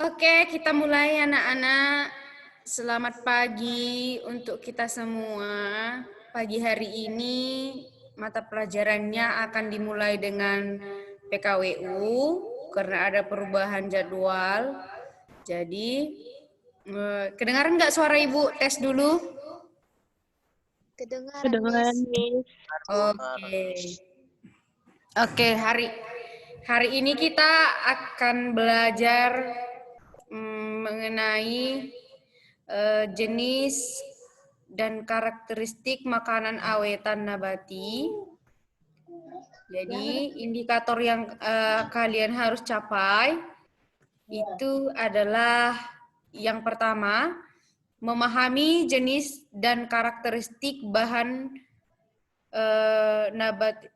Oke, kita mulai anak-anak. Selamat pagi untuk kita semua. Pagi hari ini mata pelajarannya akan dimulai dengan PKWU karena ada perubahan jadwal. Jadi, kedengaran nggak suara Ibu? Tes dulu. Kedengaran, Kedengaran, Miss. Miss. Oke, hari ini kita akan belajar mengenai jenis dan karakteristik makanan awetan nabati. Jadi indikator yang kalian harus capai itu adalah yang pertama, memahami jenis dan karakteristik bahan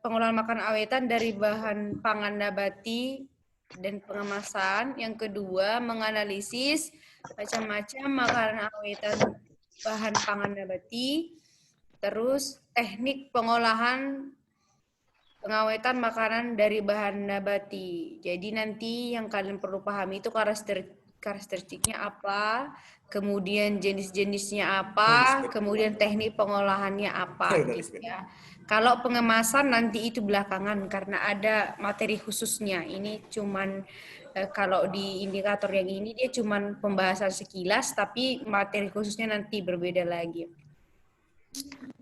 pengolahan makanan awetan dari bahan pangan nabati dan pengemasan. Yang kedua, menganalisis macam-macam makanan awetan bahan pangan nabati. Terus teknik pengolahan pengawetan makanan dari bahan nabati. Jadi nanti yang kalian perlu pahami itu karakteristiknya apa, kemudian jenis-jenisnya apa, kemudian teknik pengolahannya apa gitu ya. Kalau pengemasan nanti itu belakangan karena ada materi khususnya. Ini cuman kalau di indikator yang ini dia cuman pembahasan sekilas tapi materi khususnya nanti berbeda lagi.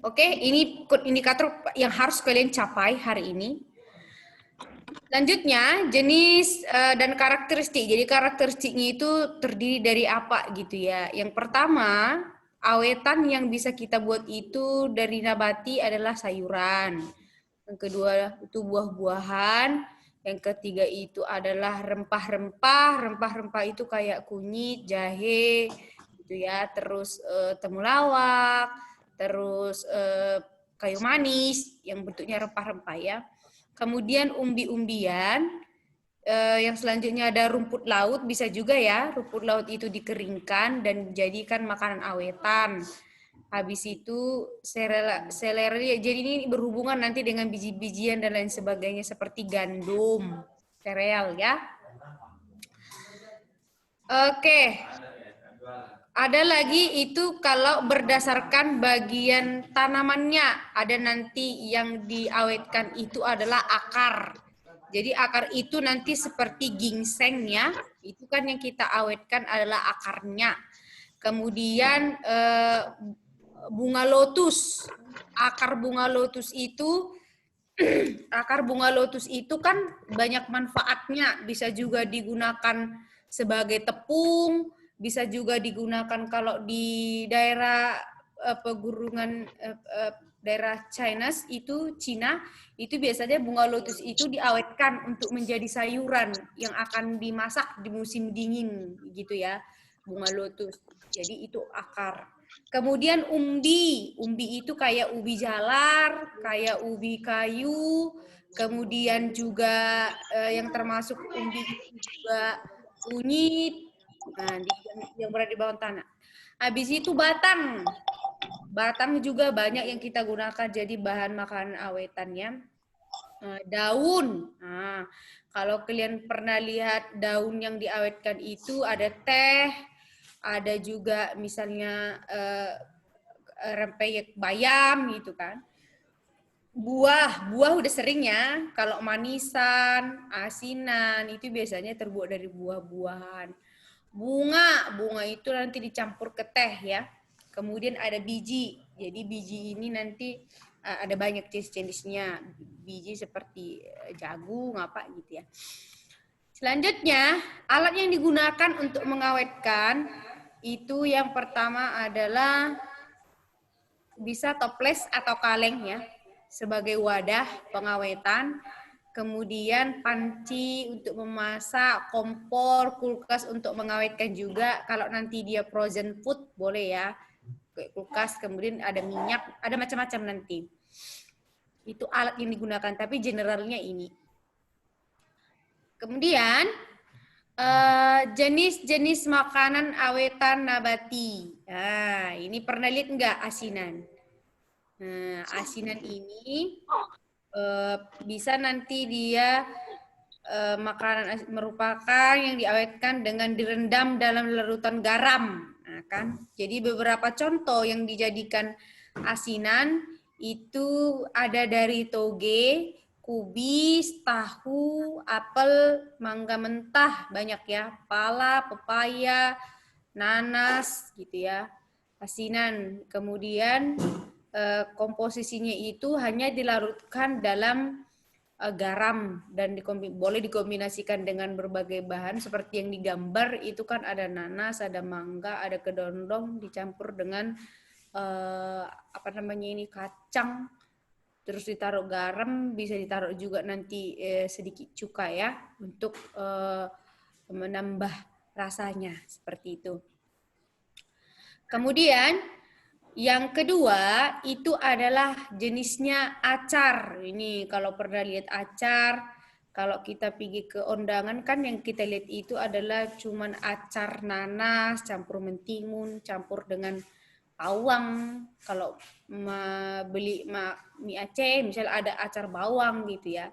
Oke, ini indikator yang harus kalian capai hari ini. Selanjutnya, jenis dan karakteristik. Jadi karakteristiknya itu terdiri dari apa gitu ya. Yang pertama, awetan yang bisa kita buat itu dari nabati adalah sayuran. Yang kedua itu buah-buahan. Yang ketiga itu adalah rempah-rempah. Rempah-rempah itu kayak kunyit, jahe, gitu ya. Terus temulawak, terus kayu manis yang bentuknya rempah-rempah ya. Kemudian umbi-umbian, yang selanjutnya ada rumput laut, bisa juga ya, rumput laut itu dikeringkan dan dijadikan makanan awetan. Habis itu seleri, jadi ini berhubungan nanti dengan biji-bijian dan lain sebagainya seperti gandum, sereal ya. Oke. Ada lagi itu kalau berdasarkan bagian tanamannya, ada nanti yang diawetkan itu adalah akar. Jadi akar itu nanti seperti ginseng ya, itu kan yang kita awetkan adalah akarnya. Kemudian bunga lotus, akar bunga lotus itu kan banyak manfaatnya, bisa juga digunakan sebagai tepung, bisa juga digunakan kalau di daerah pegunungan daerah China itu biasanya bunga lotus itu diawetkan untuk menjadi sayuran yang akan dimasak di musim dingin gitu ya, bunga lotus. Jadi itu akar. Kemudian umbi itu kayak ubi jalar, kayak ubi kayu, kemudian juga yang termasuk umbi itu juga kunyit, nah, yang berada di bawah tanah. Habis itu batang. Batang juga banyak yang kita gunakan jadi bahan makanan awetannya. Daun. Nah, kalau kalian pernah lihat daun yang diawetkan itu ada teh, ada juga misalnya rempeyek bayam gitu kan. Buah udah sering ya. Kalau manisan, asinan itu biasanya terbuat dari buah-buahan. Bunga itu nanti dicampur ke teh ya. Kemudian ada biji. Jadi biji ini nanti ada banyak jenis-jenisnya. Biji seperti jagung apa gitu ya. Selanjutnya, alat yang digunakan untuk mengawetkan itu yang pertama adalah bisa toples atau kaleng ya, sebagai wadah pengawetan. Kemudian panci untuk memasak, kompor, kulkas untuk mengawetkan juga. Kalau nanti dia frozen food boleh ya, kulkas. Kemudian ada minyak, ada macam-macam nanti. Itu alat yang digunakan, tapi generalnya ini. Kemudian jenis-jenis makanan awetan nabati. Nah, ini pernah lihat nggak asinan? Nah, asinan ini bisa nanti dia makanan merupakan yang diawetkan dengan direndam dalam larutan garam. Nah, kan? Jadi beberapa contoh yang dijadikan asinan itu ada dari toge, kubis, tahu, apel, mangga mentah, banyak ya, pala, pepaya, nanas gitu ya. Asinan. Kemudian komposisinya itu hanya dilarutkan dalam garam dan boleh dikombinasikan dengan berbagai bahan seperti yang digambar itu kan ada nanas, ada mangga, ada kedondong dicampur dengan apa namanya ini kacang, terus ditaruh garam, bisa ditaruh juga nanti sedikit cuka ya untuk menambah rasanya seperti itu. Kemudian yang kedua itu adalah jenisnya acar. Ini kalau pernah lihat acar, kalau kita pergi ke undangan kan yang kita lihat itu adalah cuman acar nanas, campur mentimun, campur dengan bawang. Kalau beli mie Aceh, misalnya ada acar bawang gitu ya.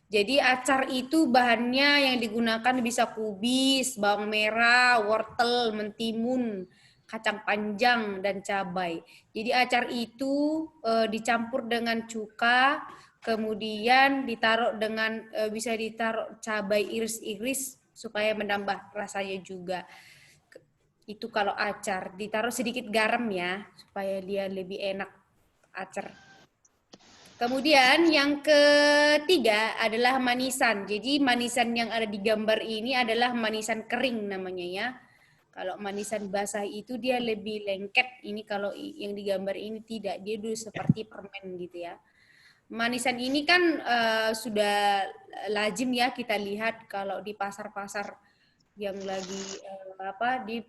Jadi acar itu bahannya yang digunakan bisa kubis, bawang merah, wortel, mentimun, kacang panjang dan cabai. Jadi acar itu dicampur dengan cuka, kemudian ditaruh dengan bisa ditaruh cabai iris-iris supaya menambah rasanya juga. Itu kalau acar, ditaruh sedikit garam ya supaya dia lebih enak acar. Kemudian yang ketiga adalah manisan. Jadi manisan yang ada di gambar ini adalah manisan kering namanya ya. Kalau manisan basah itu dia lebih lengket. Ini kalau yang digambar ini tidak, dia dulu seperti permen gitu ya. Manisan ini kan sudah lazim ya kita lihat kalau di pasar-pasar yang lagi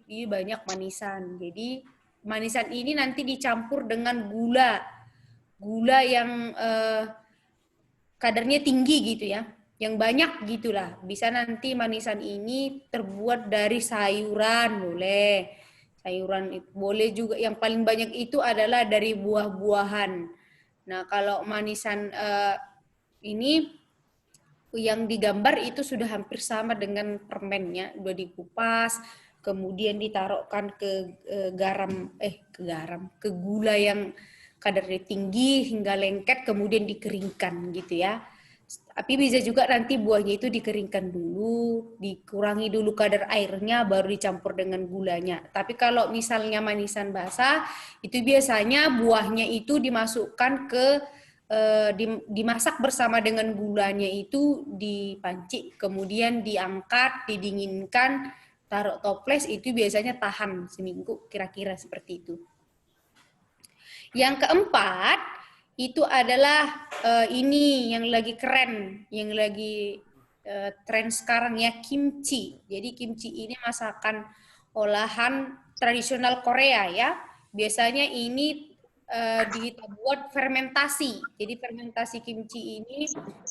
di banyak manisan. Jadi manisan ini nanti dicampur dengan gula yang kadarnya tinggi gitu ya, yang banyak gitulah. Bisa nanti manisan ini terbuat dari sayuran, boleh. Sayuran boleh juga, yang paling banyak itu adalah dari buah-buahan. Nah, kalau manisan ini yang digambar itu sudah hampir sama dengan permennya, udah dikupas, kemudian ditaruhkan ke gula yang kadarnya tinggi hingga lengket, kemudian dikeringkan gitu ya. Tapi bisa juga nanti buahnya itu dikeringkan dulu, dikurangi dulu kadar airnya, baru dicampur dengan gulanya. Tapi kalau misalnya manisan basah, itu biasanya buahnya itu dimasukkan dimasak bersama dengan gulanya itu dipanci, kemudian diangkat, didinginkan, taruh toples, itu biasanya tahan seminggu kira-kira seperti itu. Yang keempat itu adalah ini yang lagi keren, yang lagi tren sekarang ya, kimchi. Jadi kimchi ini masakan olahan tradisional Korea ya. Biasanya ini kita buat fermentasi. Jadi fermentasi kimchi ini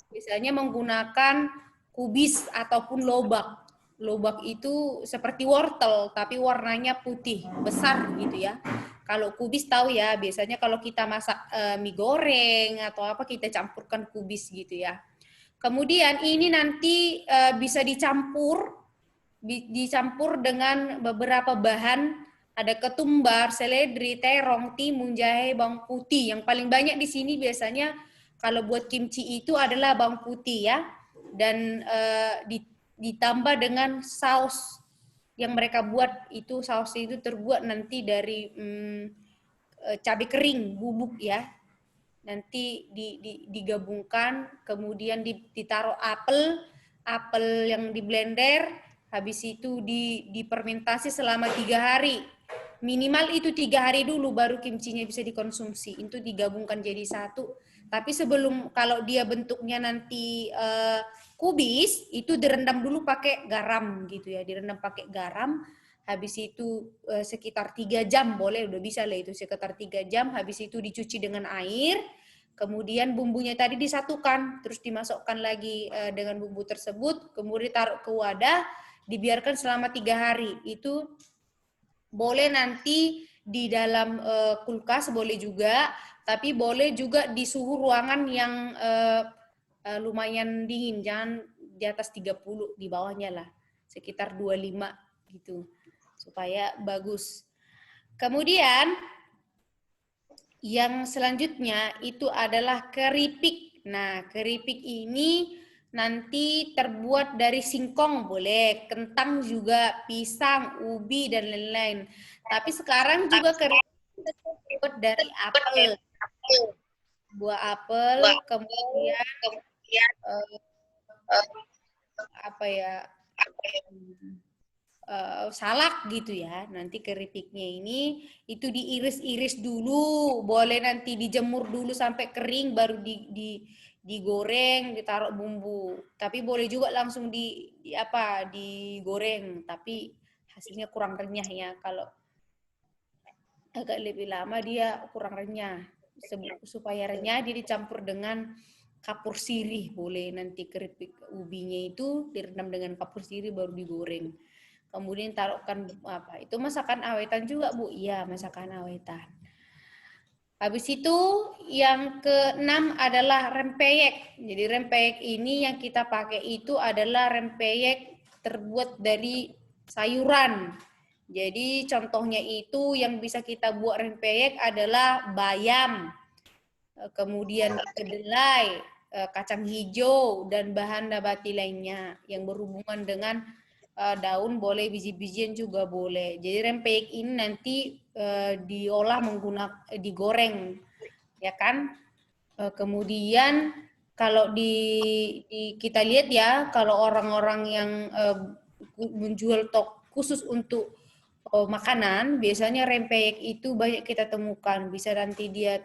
biasanya menggunakan kubis ataupun lobak. Lobak itu seperti wortel tapi warnanya putih, besar gitu ya. Kalau kubis tahu ya, biasanya kalau kita masak mie goreng atau apa kita campurkan kubis gitu ya. Kemudian ini nanti bisa dicampur dengan beberapa bahan, ada ketumbar, seledri, terong, timun, jahe, bawang putih. Yang paling banyak di sini biasanya kalau buat kimchi itu adalah bawang putih ya, dan ditambah dengan saus yang mereka buat. Itu saus itu terbuat nanti dari cabai kering bubuk ya, nanti digabungkan, kemudian ditaruh apel yang di blender, habis itu difermentasi selama 3 hari. Minimal itu 3 hari dulu baru kimchinya bisa dikonsumsi. Itu digabungkan jadi satu. Tapi sebelum, kalau dia bentuknya nanti kubis, itu direndam dulu pakai garam gitu ya, direndam pakai garam. Habis itu sekitar 3 jam boleh, udah bisa lah itu sekitar 3 jam. Habis itu dicuci dengan air. Kemudian bumbunya tadi disatukan, terus dimasukkan lagi dengan bumbu tersebut, kemudian taruh ke wadah, dibiarkan selama 3 hari. Itu boleh nanti di dalam kulkas, boleh juga, tapi boleh juga di suhu ruangan yang lumayan dingin, jangan di atas 30, di bawahnya lah sekitar 25 gitu supaya bagus. Kemudian yang selanjutnya itu adalah keripik. Nah, keripik ini nanti terbuat dari singkong boleh, kentang juga, pisang, ubi dan lain-lain. Tapi sekarang juga keripik terbuat dari apel. Buah apel, kemudian apa ya? Salak gitu ya. Nanti keripiknya ini itu diiris-iris dulu, boleh nanti dijemur dulu sampai kering baru digoreng, ditaruh bumbu. Tapi boleh juga langsung digoreng, tapi hasilnya kurang renyah ya. Kalau agak lebih lama dia kurang renyah. Supaya renyah dia dicampur dengan kapur sirih, boleh nanti keripik ubinya itu direndam dengan kapur sirih baru digoreng. Kemudian taruhkan itu masakan awetan juga, Bu. Iya, masakan awetan. Habis itu yang keenam adalah rempeyek. Jadi rempeyek ini yang kita pakai itu adalah rempeyek terbuat dari sayuran. Jadi contohnya itu yang bisa kita buat rempeyek adalah bayam, kemudian kedelai, kacang hijau, dan bahan nabati lainnya yang berhubungan dengan daun boleh, biji-bijian juga boleh. Jadi rempeyek ini nanti diolah digoreng, ya kan? Kemudian kalau kita lihat ya, kalau orang-orang yang menjual khusus untuk makanan, biasanya rempeyek itu banyak kita temukan. Bisa nanti dia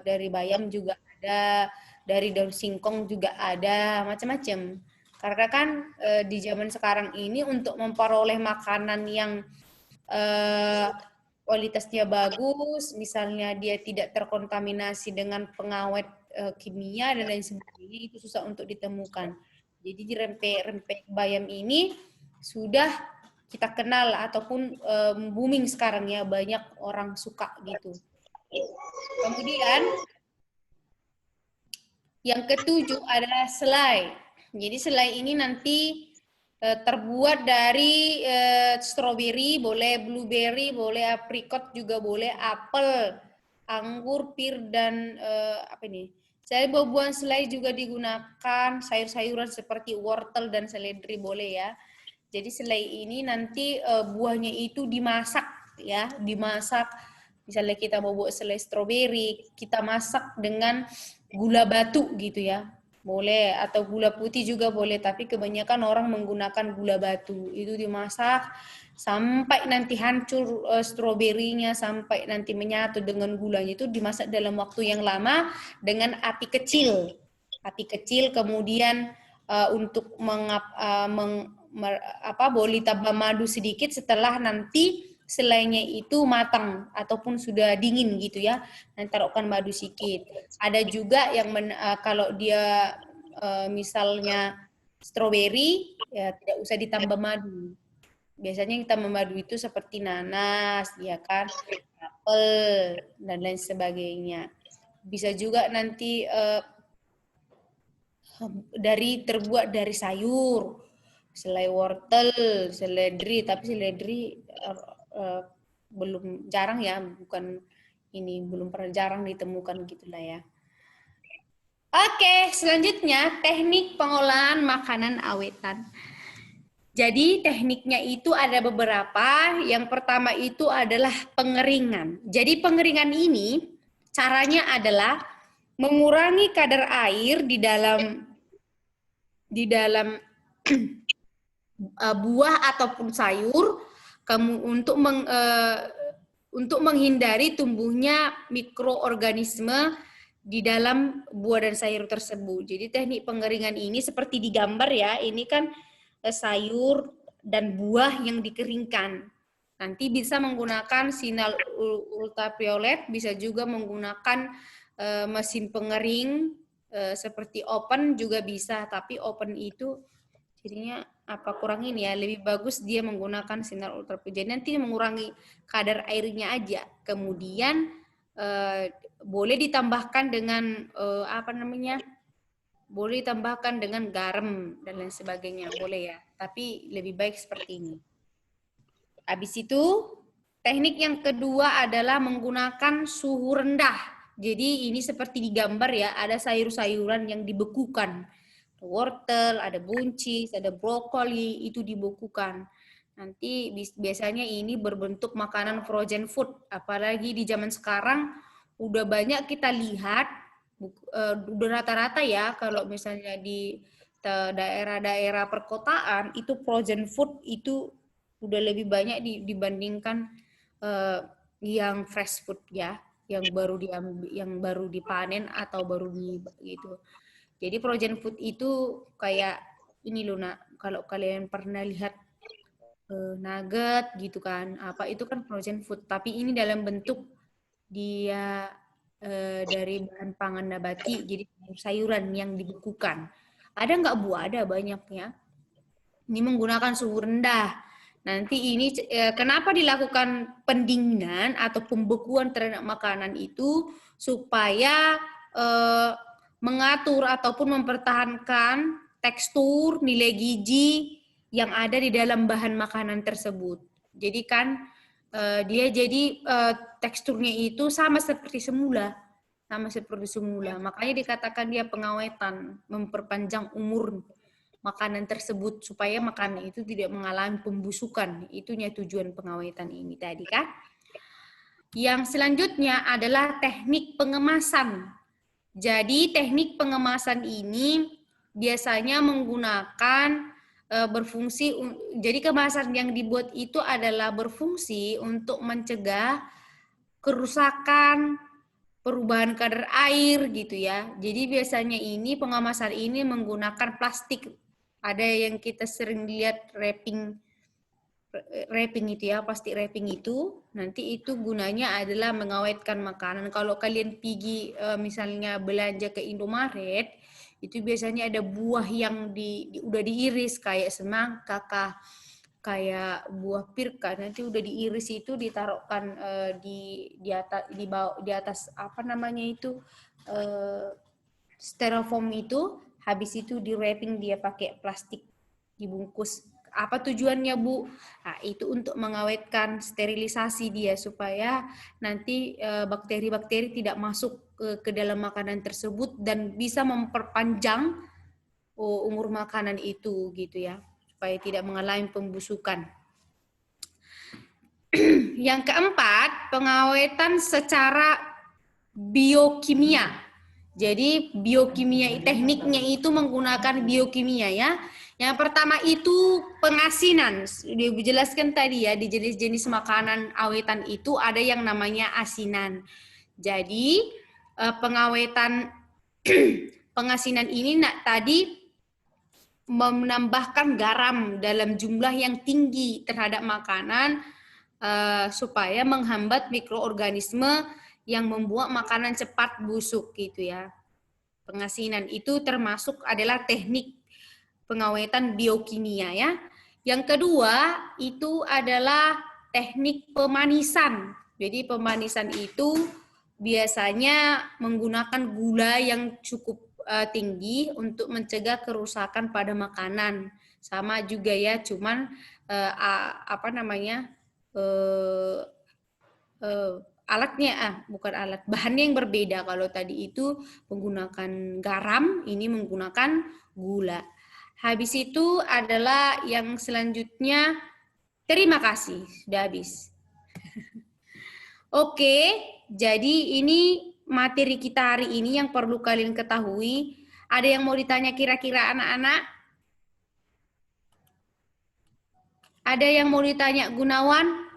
dari bayam juga ada, dari daun singkong juga ada, macam-macam. Karena kan di zaman sekarang ini untuk memperoleh makanan yang kualitasnya bagus, misalnya dia tidak terkontaminasi dengan pengawet kimia dan lain sebagainya, itu susah untuk ditemukan. Jadi di rempeyek bayam ini sudah kita kenal ataupun booming sekarang ya, banyak orang suka gitu. Kemudian yang ketujuh adalah selai. Jadi selai ini nanti terbuat dari stroberi, boleh blueberry, boleh apricot juga boleh, apel, anggur, pir, dan apa ini? Buah-buahan selai juga digunakan, sayur-sayuran seperti wortel dan seledri boleh ya. Jadi selai ini nanti buahnya itu dimasak ya, dimasak. Misalnya kita mau buat selai stroberi, kita masak dengan gula batu gitu ya. Boleh, atau gula putih juga boleh, tapi kebanyakan orang menggunakan gula batu. Itu dimasak sampai nanti hancur stroberinya, sampai nanti menyatu dengan gulanya, itu dimasak dalam waktu yang lama dengan api kecil. Api kecil, kemudian untuk boleh tambah madu sedikit setelah nanti selainya itu matang ataupun sudah dingin gitu ya, nanti taruhkan madu sedikit. Ada juga yang kalau dia misalnya stroberi ya tidak usah ditambah madu. Biasanya kita memadu itu seperti nanas, ya kan, apel dan lain sebagainya. Bisa juga nanti terbuat dari sayur, selai wortel, seledri, tapi seledri belum jarang ya, belum pernah, jarang ditemukan gitulah ya. Oke, selanjutnya teknik pengolahan makanan awetan. Jadi tekniknya itu ada beberapa. Yang pertama itu adalah pengeringan. Jadi pengeringan ini caranya adalah mengurangi kadar air di dalam buah ataupun sayur untuk menghindari tumbuhnya mikroorganisme di dalam buah dan sayur tersebut. Jadi teknik pengeringan ini seperti di gambar ya, ini kan sayur dan buah yang dikeringkan. Nanti bisa menggunakan sinar ultraviolet, bisa juga menggunakan mesin pengering seperti oven juga bisa, tapi oven itu jadinya kurang ini ya, lebih bagus dia menggunakan sinar ultraviolet. Jadi nanti mengurangi kadar airnya aja. Kemudian boleh ditambahkan dengan Boleh tambahkan dengan garam dan lain sebagainya, boleh ya. Tapi lebih baik seperti ini. Habis itu, teknik yang kedua adalah menggunakan suhu rendah. Jadi ini seperti di gambar ya, ada sayur-sayuran yang dibekukan. Wortel, ada buncis, ada brokoli, itu dibekukan. Nanti biasanya ini berbentuk makanan frozen food. Apalagi di zaman sekarang, udah banyak kita lihat, udah rata-rata ya, kalau misalnya di daerah-daerah perkotaan, itu frozen food itu udah lebih banyak dibandingkan yang fresh food ya, yang baru dipanen atau baru gitu. Jadi frozen food itu kayak ini loh nak, kalau kalian pernah lihat nugget gitu kan, apa itu kan frozen food, tapi ini dalam bentuk dia dari bahan pangan nabati, jadi sayuran yang dibekukan. Ada nggak Bu? Ada banyaknya. Ini menggunakan suhu rendah. Nanti ini kenapa dilakukan pendinginan atau pembekuan terhadap makanan itu supaya mengatur ataupun mempertahankan tekstur, nilai gizi yang ada di dalam bahan makanan tersebut. Jadi kan dia jadi teksturnya itu sama seperti semula. Makanya dikatakan dia pengawetan, memperpanjang umur makanan tersebut supaya makanan itu tidak mengalami pembusukan. Itunya tujuan pengawetan ini tadi kan. Yang selanjutnya adalah teknik pengemasan. Jadi teknik pengemasan ini biasanya menggunakan berfungsi, jadi kemasan yang dibuat itu adalah berfungsi untuk mencegah kerusakan, perubahan kadar air gitu ya. Jadi biasanya ini pengemasan ini menggunakan plastik. Ada yang kita sering lihat wrapping itu ya, plastik wrapping itu. Nanti itu gunanya adalah mengawetkan makanan. Kalau kalian pergi misalnya belanja ke Indomaret, itu biasanya ada buah yang udah diiris kayak semangka, kayak buah pirka, nanti udah diiris itu ditaruhkan di atas apa namanya itu styrofoam itu, habis itu di wrapping dia pakai plastik dibungkus. Apa tujuannya Bu? Nah, itu untuk mengawetkan sterilisasi dia supaya nanti bakteri-bakteri tidak masuk ke dalam makanan tersebut dan bisa memperpanjang umur makanan itu gitu ya, supaya tidak mengalami pembusukan. Yang keempat, pengawetan secara biokimia. Jadi biokimia tekniknya itu menggunakan biokimia ya. Yang pertama itu pengasinan. Dijelaskan tadi ya, di jenis-jenis makanan awetan itu ada yang namanya asinan. Jadi pengawetan pengasinan ini tadi menambahkan garam dalam jumlah yang tinggi terhadap makanan supaya menghambat mikroorganisme yang membuat makanan cepat busuk gitu ya. Pengasinan itu termasuk adalah teknik pengawetan biokimia ya. Yang kedua itu adalah teknik pemanisan. Jadi pemanisan itu biasanya menggunakan gula yang cukup tinggi untuk mencegah kerusakan pada makanan. Sama juga ya, cuman apa namanya? Alatnya bukan alat, bahannya yang berbeda. Kalau tadi itu menggunakan garam, ini menggunakan gula. Habis itu adalah yang selanjutnya, terima kasih, sudah habis. Oke, jadi ini materi kita hari ini yang perlu kalian ketahui. Ada yang mau ditanya kira-kira anak-anak? Ada yang mau ditanya Gunawan?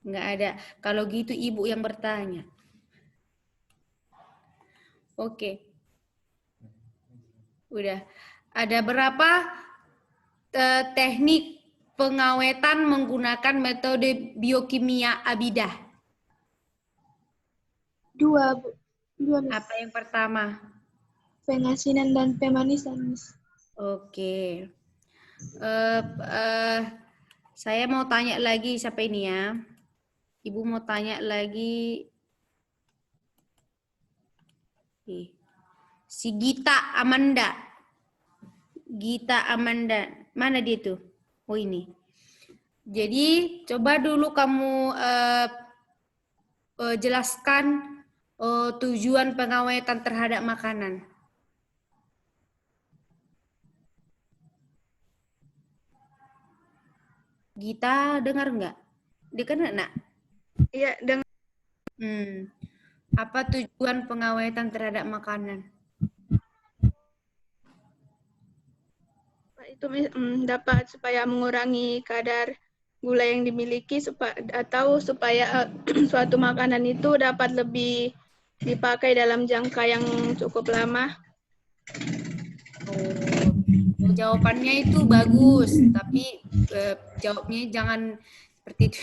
Enggak ada. Kalau gitu ibu yang bertanya. Oke. Udah. Ada berapa teknik pengawetan menggunakan metode biokimia Abidah? 2, Bu. 2, Miss. Apa yang pertama? Pengasinan dan pemanisan, Miss. Oke. Saya mau tanya lagi siapa ini ya? Ibu mau tanya lagi. Si Gita Amanda. Gita Amanda. Mana dia tuh? Oh ini. Jadi coba dulu kamu jelaskan tujuan pengawetan terhadap makanan. Gita dengar nggak? Dia kan nak? Iya, dengan Apa tujuan pengawetan terhadap makanan? itu dapat supaya mengurangi kadar gula yang dimiliki atau supaya suatu makanan itu dapat lebih dipakai dalam jangka yang cukup lama. Oh, jawabannya itu bagus, tapi jawabnya jangan seperti itu.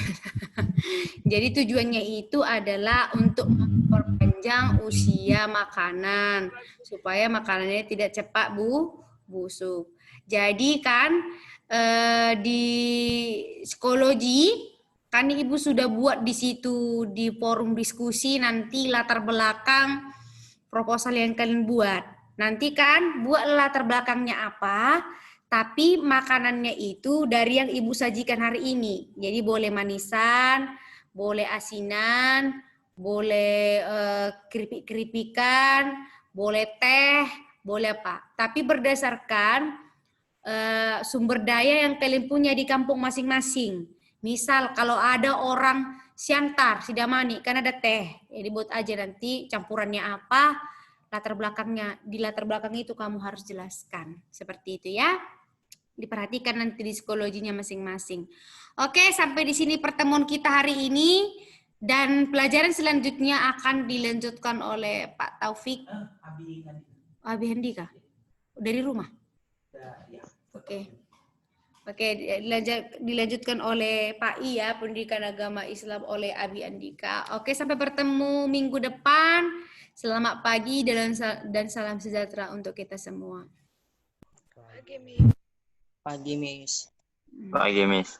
Jadi tujuannya itu adalah untuk memperpanjang usia makanan supaya makanannya tidak cepat busuk. Jadi kan di psikologi kan Ibu sudah buat di situ di forum diskusi nanti latar belakang proposal yang kalian buat. Nanti kan buat latar belakangnya apa, tapi makanannya itu dari yang Ibu sajikan hari ini. Jadi boleh manisan, boleh asinan, boleh keripik-keripikan, boleh teh, boleh apa. Tapi berdasarkan sumber daya yang kalian punya di kampung masing-masing. Misal kalau ada orang Siantar, Sidamani, kan ada teh. Jadi buat aja nanti campurannya apa, latar belakangnya, di latar belakang itu kamu harus jelaskan. Seperti itu ya. Diperhatikan nanti di psikologinya masing-masing. Oke, sampai di sini pertemuan kita hari ini. Dan pelajaran selanjutnya akan dilanjutkan oleh Pak Taufik. Abi Handika? Dari rumah? Oke. Oke, dilanjutkan oleh Pak I ya, Pendidikan Agama Islam oleh Abi Andika. Oke, sampai bertemu minggu depan. Selamat pagi dan salam sejahtera untuk kita semua. Pagi, Miss. Pagi, Miss.